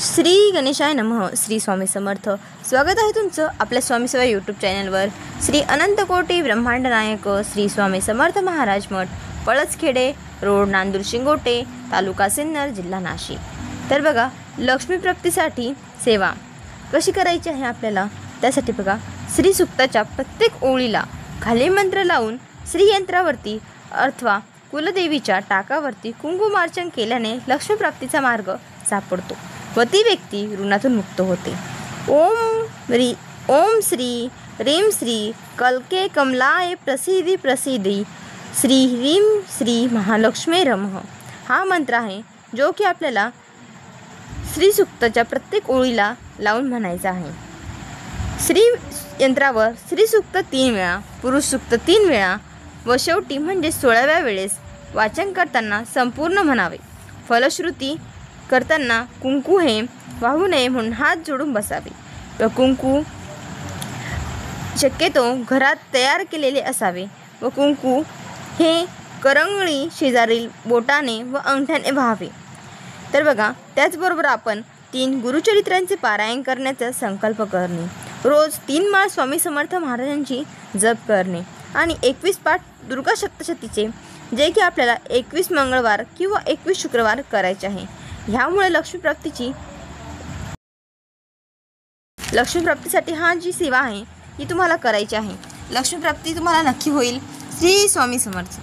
श्री गणेशाय नमः. श्री स्वामी समर्थ. स्वागत आहे तुमचं आपल्या स्वामी सेवा यूट्यूब चॅनलवर. श्री अनंतकोटी ब्रह्मांड नायक श्री स्वामी समर्थ महाराज मठ, पळसखेडे रोड, नांदूर शिंगोटे, तालुका सिन्नर, जिल्हा नाशिक. तर बघा, लक्ष्मी प्राप्तीसाठी सेवा कशी करायची आहे आपल्याला, त्यासाठी बघा, श्री सुक्ताच्या प्रत्येक ओळीला खाली मंत्र लावून श्री यंत्रावरती अथवा कुलदेवीच्या टाकावरती कुंकुमार्चन केल्याने लक्ष्मी प्राप्तीचा मार्ग सापडतो व ती व्यक्ती ऋणातून मुक्त होते. ओम श्री ह्रीं श्री कल्के कमलाय प्रसिद्धी प्रसिद्धी श्री ह्रीं श्री महालक्ष्मी रमः हा मंत्र आहे, जो की आपल्याला श्री सुक्ताच्या प्रत्येक ओळीला लावून म्हणायचा आहे. श्री यंत्रावर श्री सुक्त 3 वेळा, पुरुष सुक्त 3 वेळा व शेवटी म्हणजे 16व्या वेळेस वाचन करताना संपूर्ण म्हणावे. फलश्रुती करताना कुंकू हे वाहू नये म्हणून हात जोडून बसावे व कुंकू शक्यतो घरात तयार केलेले असावे व कुंकू हे करंगळी शेजारील बोटाने व अंगठ्याने व्हावे. तर बघा, त्याचबरोबर आपण 3 गुरुचरित्रांचे पारायण करण्याचा संकल्प करणे, रोज 3 माळ स्वामी समर्थ महाराजांची जप करणे आणि 21 पाठ दुर्गा सप्तशतीचे, जे की आपल्याला 21 मंगळवार किंवा 21 शुक्रवार करायचे आहे. ह्यामुळे लक्ष्मीप्राप्तीसाठी हा जी सेवा आहे ही तुम्हाला करायची आहे. लक्ष्मीप्राप्ती तुम्हाला नक्की होईल. श्री स्वामी समर्थ.